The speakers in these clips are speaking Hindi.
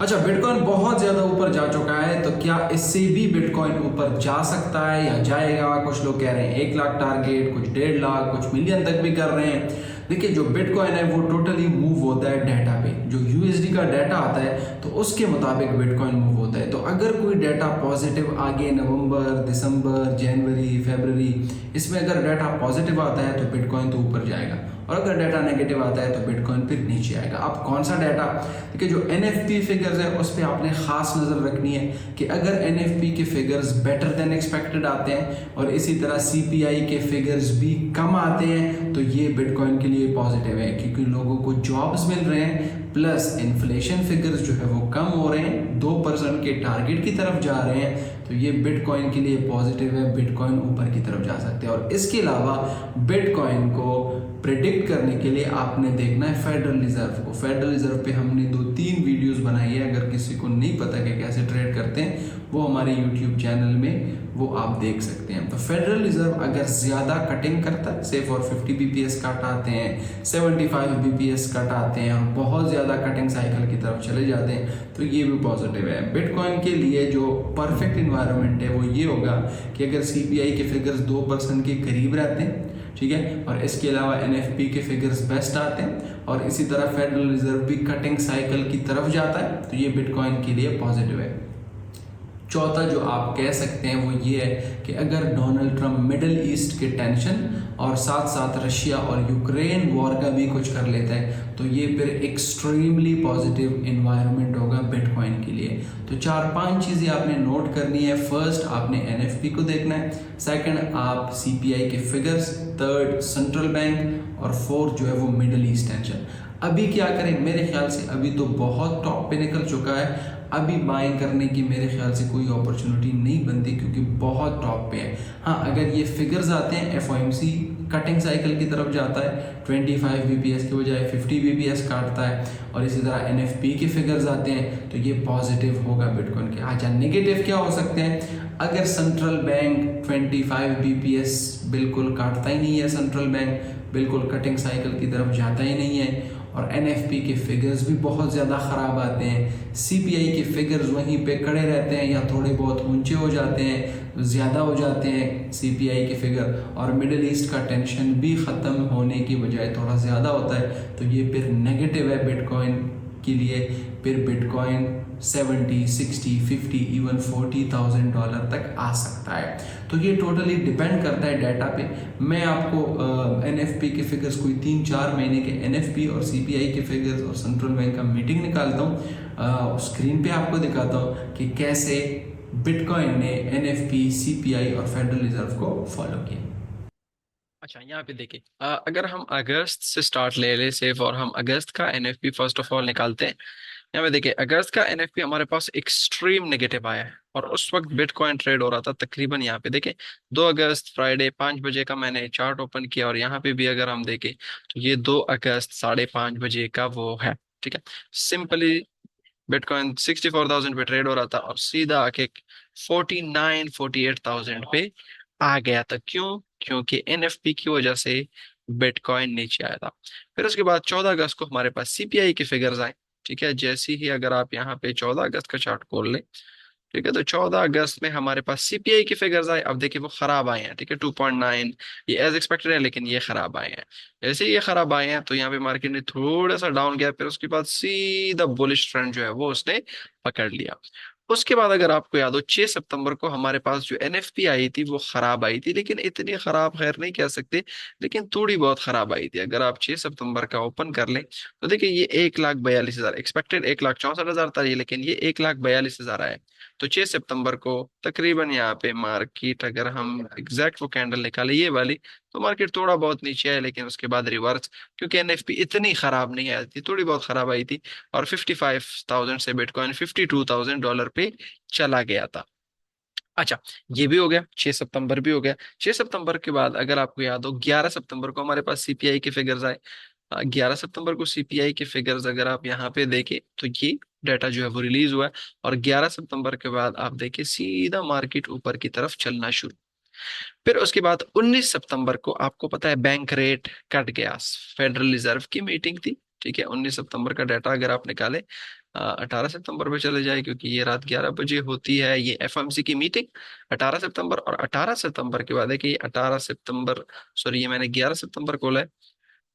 अच्छा, बिटकॉइन बहुत ज्यादा ऊपर जा चुका है, तो क्या इससे भी बिटकॉइन ऊपर जा सकता है या जाएगा? कुछ लोग कह रहे हैं 1 लाख टारगेट, कुछ 1.5 लाख, कुछ मिलियन तक भी कर रहे हैं। देखिए, जो बिटकॉइन है वो टोटली मूव होता है डाटा पे। जो यूएसडी का डाटा आता है तो उसके मुताबिक बिटकॉइन मूव होता है। तो अगर कोई डाटा पॉजिटिव आगे नवंबर, दिसंबर, जनवरी, फरवरी, इसमें अगर डाटा पॉजिटिव आता है तो बिटकॉइन तो ऊपर जाएगा, और अगर डाटा नेगेटिव आता है तो बिटकॉइन फिर नीचे आएगा। अब कौन सा डाटा? देखिए, जो एनएफपी फिगर्स है उस पर आपने खास नज़र रखनी है कि अगर एनएफपी के फिगर्स बेटर देन एक्सपेक्टेड आते हैं और इसी तरह सीपीआई के फिगर्स भी कम आते हैं तो ये बिटकॉइन के लिए पॉजिटिव है, क्योंकि लोगों को जॉब्स मिल रहे हैं, प्लस इन्फ्लेशन फिगर्स जो है वो कम हो रहे हैं, 2% के टारगेट की तरफ जा रहे हैं। तो ये बिटकॉइन के लिए पॉजिटिव है, बिटकॉइन ऊपर की तरफ जा सकते हैं। और इसके अलावा बिटकॉइन को प्रिडिक्ट करने के लिए आपने देखना है फेडरल रिजर्व को। फेडरल रिजर्व पे हमने 2-3 वीडियोस बनाई है, अगर किसी को नहीं पता कि कैसे ट्रेड करते हैं वो हमारे यूट्यूब चैनल में वो आप देख सकते हैं। तो फेडरल रिजर्व अगर ज़्यादा कटिंग करता है, से फॉर 50 बीपीएस कट आते हैं, 75 बीपीएस कट आते हैं और बहुत ज़्यादा कटिंग साइकिल की तरफ चले जाते हैं, तो ये भी पॉजिटिव है। बिटकॉइन के लिए जो परफेक्ट इन्वायरमेंट है वो ये होगा कि अगर सीपीआई के फिगर्स 2% के करीब रहते हैं, ठीक है, और इसके अलावा एनएफपी के फिगर्स बेस्ट आते हैं और इसी तरह फेडरल रिजर्व भी कटिंग साइकिल की तरफ जाता है, तो ये बिटकॉइन के लिए पॉजिटिव है। चौथा जो आप कह सकते हैं वो ये है कि अगर डोनाल्ड ट्रंप मिडिल ईस्ट के टेंशन और साथ साथ रशिया और यूक्रेन वॉर का भी कुछ कर लेता है तो ये फिर एक्सट्रीमली पॉजिटिव इन्वायरमेंट होगा बिटकॉइन के लिए। तो 4-5 चीज़ें आपने नोट करनी है। फर्स्ट, आपने एनएफपी को देखना है। सेकंड, आप सीपीआई के फिगर्स। Third, central bank. और फोर्थ जो है वो मिडिल ईस्ट टेंशन। अभी क्या करें? मेरे ख्याल से अभी तो बहुत टॉप पे निकल चुका है, अभी बाइंग करने की मेरे ख्याल से कोई अपॉर्चुनिटी नहीं बनती, क्योंकि बहुत टॉप पे है। हाँ, अगर ये फिगर्स आते हैं, एफओएमसी कटिंग साइकिल की तरफ जाता है, 25 बीपीएस के बजाय 50 बीपीएस काटता है, और इसी तरह एनएफपी के फिगर्स आते हैं तो ये पॉजिटिव होगा बिटकॉइन के। अच्छा, नेगेटिव क्या हो सकते हैं? अगर सेंट्रल बैंक 25 बीपीएस बिल्कुल काटता ही नहीं है, सेंट्रल बैंक बिल्कुल कटिंग साइकिल की तरफ जाता ही नहीं है, और एनएफपी के फिगर्स भी बहुत ज़्यादा ख़राब आते हैं, सीपीआई के फिगर्स वहीं पे खड़े रहते हैं या थोड़े बहुत ऊंचे हो जाते हैं, ज़्यादा हो जाते हैं सीपीआई के फिगर, और मिडिल ईस्ट का टेंशन भी ख़त्म होने की बजाय थोड़ा ज़्यादा होता है, तो ये फिर नेगेटिव है बिटकॉइन के लिए। फिर बिटकॉइन 70, 60, 50, इवन $40,000 तक आ सकता है। तो ये टोटली डिपेंड करता है डाटा पे। मैं आपको एनएफपी के फिगर्स कोई 3-4 महीने के एनएफपी और सीपीआई के फिगर्स और सेंट्रल बैंक का मीटिंग निकालता हूँ, स्क्रीन पे आपको दिखाता हूँ कि कैसे बिटकॉइन ने एनएफपी, सीपीआई और फेडरल रिजर्व को फॉलो किया। अच्छा, यहाँ पे देखिए, अगर हम अगस्त से स्टार्ट ले ले सेफ और हम अगस्त का एनएफपी फर्स्ट ऑफ ऑल निकालते हैं। यहाँ पे देखिए, अगस्त का एनएफपी हमारे पास एक्सट्रीम नेगेटिव आया है और उस वक्त बिटकॉइन ट्रेड हो रहा था तकरीबन, यहाँ पे देखिए, 2 अगस्त फ्राइडे 5 बजे का मैंने चार्ट ओपन किया और यहाँ पे भी अगर हम देखें तो ये 2 अगस्त 5:30 बजे का वो है। ठीक है, सिंपली बिटकॉइन 64,000 पे ट्रेड हो रहा था और सीधा आके 48,000 पे आ गया था। क्यों? क्योंकि एनएफपी की वजह से बिटकॉइन नीचे आया था। फिर उसके बाद 14 अगस्त को हमारे पास सीपीआई के फिगर्स आए। ठीक है, जैसे ही अगर आप यहाँ पे 14 अगस्त का चार्ट खोल लें, ठीक है, तो 14 अगस्त में हमारे पास सीपीआई के फिगर्स आए। अब देखिए वो खराब आए हैं, ठीक है, 2.9, ये एज एक्सपेक्टेड है लेकिन ये खराब आए हैं। जैसे ये खराब आए हैं तो यहाँ पे मार्केट ने थोड़ा सा डाउन किया, फिर उसके बाद सीधा बुलिश ट्रेंड जो है वो उसने पकड़ लिया। उसके बाद अगर आपको याद हो, 6 सितंबर को हमारे पास जो एनएफपी आई थी वो खराब आई थी, लेकिन इतनी खराब खैर नहीं कह सकते, लेकिन थोड़ी बहुत खराब आई थी। अगर आप 6 सितंबर का ओपन कर लें तो देखिए ये 1,42,000 एक्सपेक्टेड 1,64,000 था ये, लेकिन ये 1,42,000 आया। तो 6 सितंबर को तकरीबन यहाँ पे मार्केट, अगर हम एग्जैक्ट वो कैंडल निकाले ये वाली, तो मार्केट थोड़ा बहुत नीचे आया लेकिन उसके बाद रिवर्स, क्योंकि एनएफपी इतनी खराब नहीं आई थी, थोड़ी बहुत खराब आई थी, और 55,000 से बिटकॉइन $52,000 पे चला गया था। अच्छा, ये भी हो गया, 6 सितंबर भी हो गया। 6 सितंबर के बाद अगर आपको याद हो, 11 सितंबर को हमारे पास सीपीआई के फिगर्स आए। 11 सितंबर को सीपीआई के फिगर्स अगर आप यहाँ पे देखें तो ये डाटा जो है वो रिलीज हुआ है, और 11 सितंबर के बाद आप देखिए सीधा मार्केट ऊपर की तरफ चलना शुरू। फिर उसके बाद 19 सितंबर को आपको पता है बैंक रेट कट गया, फेडरल रिजर्व की मीटिंग थी। ठीक है, 19 सितंबर का डाटा अगर आप निकालें, 18 सितंबर पे चले जाए, क्योंकि ये रात 11 बजे होती है ये एफओएमसी की मीटिंग 18 सितंबर। और 18 सितंबर के बाद देखिए 18 सितंबर, सॉरी ये मैंने 11 सितंबर खोला है।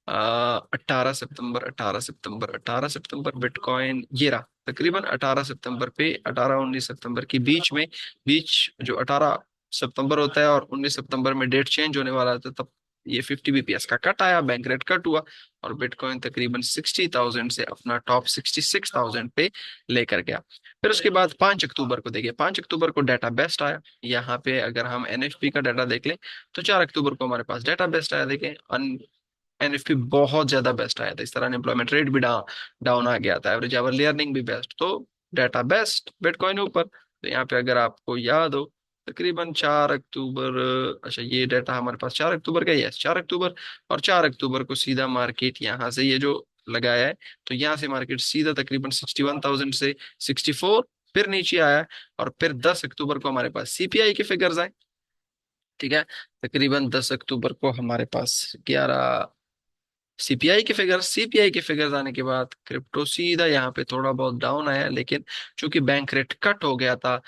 18 सितंबर, 18 सितंबर, 18 सितंबर बिटकॉइन ये रहा तकरीबन 18 सितंबर पे 18-19 सितंबर के बीच में, बीच जो 18 सितंबर होता है और 19 सितंबर में डेट चेंज होने वाला था, तब ये 50 बीपीएस का कट आया, बैंक रेट कट हुआ और बिटकॉइन तकरीबन 60,000 से अपना टॉप 66,000 पे लेकर गया। फिर उसके बाद 5 अक्टूबर को देखिए, 5 अक्टूबर को डाटा बेस्ट आया। यहाँ पे अगर हम एनएफपी का डाटा देख लें तो 4 अक्टूबर को हमारे पास डाटा बेस्ट आया। देखें एनएफपी बहुत ज्यादा बेस्ट आया था, इस तरह अनएम्प्लॉयमेंट रेट भी डाउन आ गया था, एवरेज आवरली अर्निंग भी बेस्ट, तो डाटा बेस्ट बिटकॉइन ऊपर। तो यहाँ पे अगर आपको याद हो तकरीबन 4 अक्टूबर, अच्छा ये डाटा हमारे पास 4 अक्टूबर का, यस 4 अक्टूबर। और 4 अक्टूबर को सीधा मार्केट यहाँ से ये जो लगाया है, तो यहाँ से मार्केट सीधा तकरीबन 61,000 से 64 फिर नीचे आया है। और फिर 10 अक्टूबर को हमारे पास सीपीआई के फिगर्स आए, ठीक है। तकरीबन 10 अक्टूबर को हमारे पास 11 सीपीआई के फिगर्स आने के बाद क्रिप्टो सीधा यहाँ पे थोड़ा बहुत डाउन आया, लेकिन चूंकि बैंक रेट कट हो गया था,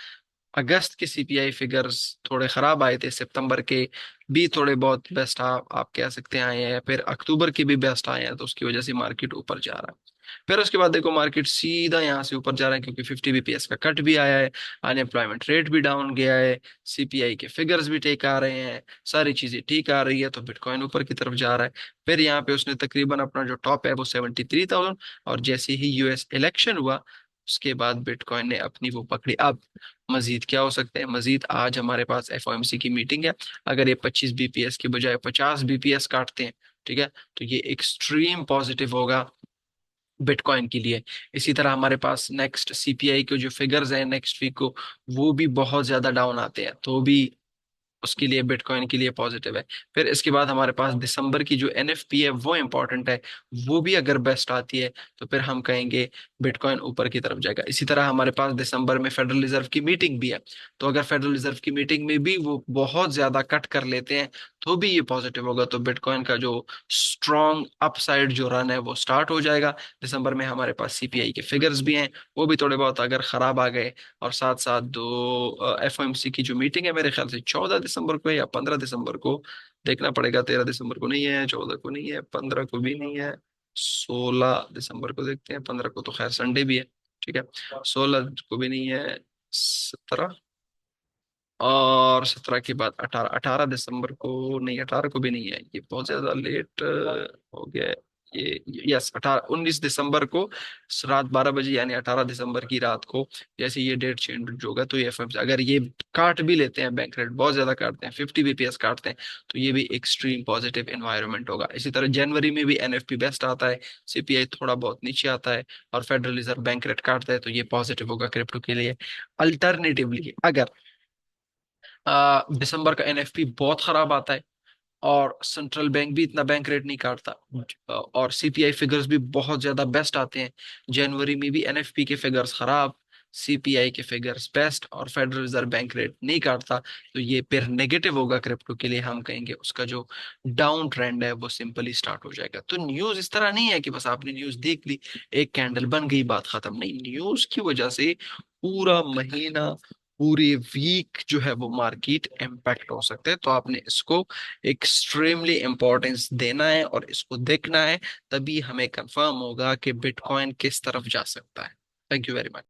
अगस्त के सीपीआई फिगर्स थोड़े खराब आए थे, सितंबर के भी थोड़े बहुत बेस्ट आप कह सकते हैं आए हैं, फिर अक्टूबर के भी बेस्ट आए हैं, तो उसकी वजह से मार्केट ऊपर जा रहा है। फिर उसके बाद देखो मार्केट सीधा यहाँ से ऊपर जा रहा है, क्योंकि 50 बीपीएस का कट भी आया है, अनएम्प्लॉयमेंट रेट भी डाउन गया है, सीपीआई के फिगर्स भी ठीक आ रहे हैं, सारी चीजें ठीक आ रही है, तो बिटकॉइन ऊपर की तरफ जा रहा है। फिर यहाँ पे उसने तकरीबन अपना जो टॉप है वो 73,000, और जैसे ही यूएस इलेक्शन हुआ उसके बाद बिटकॉइन ने अपनी वो पकड़ी। अब मजीद क्या हो सकता है, मजीद आज हमारे पास एफओएमसी की मीटिंग है, अगर ये 25 बीपीएस के बजाय 50 बीपीएस काटते हैं, ठीक है, तो ये एक्सट्रीम पॉजिटिव होगा बिटकॉइन के लिए। इसी तरह हमारे पास नेक्स्ट सीपीआई के जो फिगर्स हैं नेक्स्ट वीक को, वो भी बहुत ज्यादा डाउन आते हैं, तो भी उसके लिए बिटकॉइन के लिए पॉजिटिव है। फिर इसके बाद हमारे पास दिसंबर की जो एनएफपी है वो इंपॉर्टेंट है, वो भी अगर बेस्ट आती है तो फिर हम कहेंगे बिटकॉइन ऊपर की तरफ जाएगा। इसी तरह हमारे पास दिसंबर में फेडरल रिजर्व की मीटिंग भी है, तो अगर फेडरल रिजर्व की मीटिंग में भी वो बहुत ज्यादा कट कर लेते हैं तो भी ये पॉजिटिव होगा, तो बिटकॉइन का जो स्ट्रॉन्ग अपसाइड जो रन है वो स्टार्ट हो जाएगा। दिसंबर में हमारे पास सीपीआई के फिगर्स भी हैं, वो भी थोड़े बहुत अगर खराब आ गए, और साथ साथ दो एफओएमसी की जो मीटिंग है मेरे ख्याल से 14 दिसंबर को है या 15 दिसंबर को, देखना पड़ेगा, 13 दिसंबर को नहीं है, 14 को नहीं है, 15 को भी नहीं है, 16 दिसंबर को देखते हैं, 15 को तो खैर संडे भी है, ठीक है, 16 को भी नहीं है, 17, और 17 के बाद 18, 18 दिसंबर को नहीं, 18 को भी नहीं है, ये बहुत ज्यादा लेट हो गया है। ये यस 19 दिसंबर को रात 12 बजे, यानी 18 दिसंबर की रात को जैसे ये डेट चेंज होगा, तो ये एफएमसी अगर ये काट भी लेते हैं, बैंक रेट बहुत ज्यादा काटते हैं, 50 बीपीएस काटते हैं, तो ये भी एक्सट्रीम पॉजिटिव एनवायरनमेंट होगा। इसी तरह जनवरी में भी एनएफपी बेस्ट आता है, सीपीआई थोड़ा बहुत नीचे आता है, और फेडरल रिजर्व बैंक रेट काटता है, तो ये पॉजिटिव होगा क्रिप्टो के लिए। अल्टरनेटिवली अगर दिसंबर का एनएफपी बहुत खराब आता है और सेंट्रल बैंक भी इतना बैंक रेट नहीं काटता, और सीपीआई फिगर्स भी बहुत ज्यादा बेस्ट आते हैं, जनवरी में भी एनएफपी के फिगर्स खराब, सीपीआई के फिगर्स बेस्ट, और फेडरल रिजर्व बैंक रेट नहीं काटता, तो ये फिर नेगेटिव होगा क्रिप्टो के लिए, हम कहेंगे उसका जो डाउन ट्रेंड है वो सिंपली स्टार्ट हो जाएगा। तो न्यूज इस तरह नहीं है कि बस आपने न्यूज देख ली एक कैंडल बन गई बात खत्म, नहीं, न्यूज की वजह से पूरा महीना, पूरे वीक जो है वो मार्केट इम्पैक्ट हो सकते हैं, तो आपने इसको एक्सट्रीमली इंपॉर्टेंस देना है और इसको देखना है, तभी हमें कंफर्म होगा कि बिटकॉइन किस तरफ जा सकता है। Thank you very much.